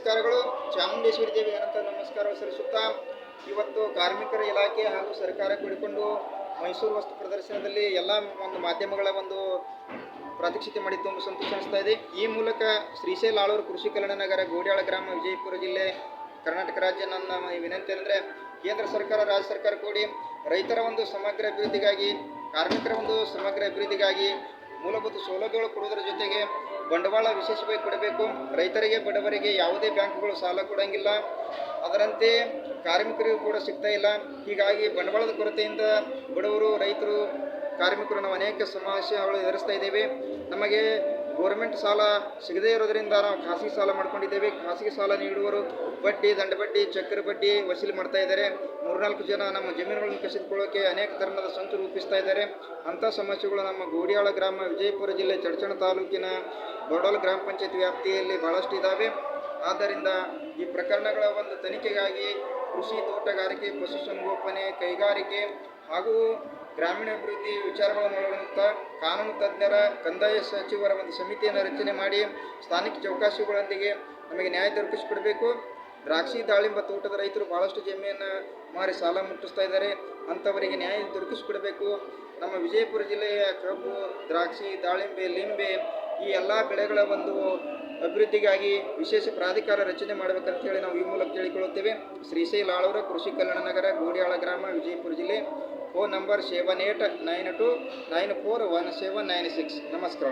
ನಮಸ್ಕಾರಗಳು. ಚಾಮುಂಡೇಶ್ವರಿ ದೇವಿಗೆ ಅನಂತ ನಮಸ್ಕಾರಗಳು ಸಲ್ಲಿಸುತ್ತಾ ಇವತ್ತು ಕಾರ್ಮಿಕರ ಇಲಾಖೆ ಹಾಗೂ ಸರ್ಕಾರ ಕೂಡಿಕೊಂಡು ಮೈಸೂರು ವಸ್ತು ಪ್ರದರ್ಶನದಲ್ಲಿ ಎಲ್ಲ ಒಂದು ಮಾಧ್ಯಮಗಳ ಒಂದು ಪ್ರಾತ್ಯಕ್ಷಿತೆ ಮಾಡಿ ತುಂಬ ಸಂತೋಷ ಅನಿಸ್ತಾ ಇದೆ. ಈ ಮೂಲಕ ಶ್ರೀಶೈಲ ಆಳೂರು ಕೃಷಿ ಕಲ್ಯಾಣ ನಗರ ಗೋಡ್ಯಾಳ ಗ್ರಾಮ ವಿಜಯಪುರ ಜಿಲ್ಲೆ ಕರ್ನಾಟಕ ರಾಜ್ಯ ನನ್ನ ವಿನಂತಿ ಅಂದರೆ ಕೇಂದ್ರ ಸರ್ಕಾರ ರಾಜ್ಯ ಸರ್ಕಾರ ಕೂಡಿ ರೈತರ ಒಂದು ಸಮಗ್ರ ಅಭಿವೃದ್ಧಿಗಾಗಿ ಕಾರ್ಮಿಕರ ಒಂದು ಸಮಗ್ರ ಅಭಿವೃದ್ಧಿಗಾಗಿ ಮೂಲಭೂತ ಸೌಲಭ್ಯಗಳು ಕೊಡುವುದರ ಜೊತೆಗೆ ಬಂಡವಾಳ ವಿಶೇಷವಾಗಿ ಕೊಡಬೇಕು. ರೈತರಿಗೆ ಬಡವರಿಗೆ ಯಾವುದೇ ಬ್ಯಾಂಕ್ಗಳು ಸಾಲ ಕೊಡೋಂಗಿಲ್ಲ, ಅದರಂತೆ ಕಾರ್ಮಿಕರಿಗೂ ಕೂಡ ಸಿಗ್ತಾ ಇಲ್ಲ. ಹೀಗಾಗಿ ಬಂಡವಾಳದ ಕೊರತೆಯಿಂದ ಬಡವರು ರೈತರು ಕಾರ್ಮಿಕರು ನಾವು ಅನೇಕ ಸಮಸ್ಯೆಗಳು ಎದುರಿಸ್ತಾ ಇದ್ದೇವೆ. ನಮಗೆ ಗೋರ್ಮೆಂಟ್ ಸಾಲ ಸಿಗದೇ ಇರೋದರಿಂದ ನಾವು ಖಾಸಗಿ ಸಾಲ ಮಾಡ್ಕೊಂಡಿದ್ದೇವೆ. ಖಾಸಗಿ ಸಾಲ ನೀಡುವರು ಬಡ್ಡಿ ದಂಡ ಬಡ್ಡಿ ಚಕ್ರ ಬಡ್ಡಿ ವಸೂಲಿ ಮಾಡ್ತಾ ಇದ್ದಾರೆ. 3-4 ಜನ ನಮ್ಮ ಜಮೀನುಗಳನ್ನು ಕಸಿದುಕೊಳ್ಳೋಕೆ ಅನೇಕ ಥರದ ಸಂಚು ರೂಪಿಸ್ತಾ ಇದ್ದಾರೆ. ಅಂಥ ಸಮಸ್ಯೆಗಳು ನಮ್ಮ ಗೋಡ್ಯಾಳ ಗ್ರಾಮ ವಿಜಯಪುರ ಜಿಲ್ಲೆ ಚಡಚಣ ತಾಲೂಕಿನ ಬೋಡೋಲ್ ಗ್ರಾಮ ಪಂಚಾಯತ್ ವ್ಯಾಪ್ತಿಯಲ್ಲಿ ಭಾಳಷ್ಟು ಇದ್ದಾವೆ. ಆದ್ದರಿಂದ ಈ ಪ್ರಕರಣಗಳ ಒಂದು ತನಿಖೆಗಾಗಿ ಕೃಷಿ, ತೋಟಗಾರಿಕೆ, ಪಶುಸಂಗೋಪನೆ, ಕೈಗಾರಿಕೆ ಹಾಗೂ ಗ್ರಾಮೀಣಾಭಿವೃದ್ಧಿ ವಿಚಾರಗಳನ್ನು ಒಳಗೊಂಡ ಕಾನೂನು ತಜ್ಞರ, ಕಂದಾಯ ಸಚಿವರ ಒಂದು ಸಮಿತಿಯನ್ನು ರಚನೆ ಮಾಡಿ ಸ್ಥಾನಿಕ ಚೌಕಾಸಿಗಳೊಂದಿಗೆ ನಮಗೆ ನ್ಯಾಯ ದೊರಕಿಸಿಕೊಡಬೇಕು. ದ್ರಾಕ್ಷಿ ದಾಳಿಂಬ ತೋಟದ ರೈತರು ಭಾಳಷ್ಟು ಜಮೀನನ್ನು ಮಾರಿ ಸಾಲ ಮುಟ್ಟಿಸ್ತಾ ಇದ್ದಾರೆ. ಅಂಥವರಿಗೆ ನ್ಯಾಯ ದೊರಕಿಸಿಕೊಡಬೇಕು. ನಮ್ಮ ವಿಜಯಪುರ ಜಿಲ್ಲೆಯ ಕಬ್ಬು, ದ್ರಾಕ್ಷಿ, ದಾಳಿಂಬೆ, ಲಿಂಬೆ ಈ ಎಲ್ಲ ಬೆಳೆಗಳ ಒಂದು ಅಭಿವೃದ್ಧಿಗಾಗಿ ವಿಶೇಷ ಪ್ರಾಧಿಕಾರ ರಚನೆ ಮಾಡಬೇಕಂತೇಳಿ ನಾವು ಈ ಮೂಲಕ ಕೇಳಿಕೊಳ್ಳುತ್ತೇವೆ. ಶ್ರೀಶೈಲ ಆಳೂರು ಕೃಷಿ ಕಲ್ಯಾಣ ನಗರ ಗೋಡ್ಯಾಳ ಗ್ರಾಮ ವಿಜಯಪುರ ಜಿಲ್ಲೆ. Phone number 7892941796. ನಮಸ್ಕಾರ.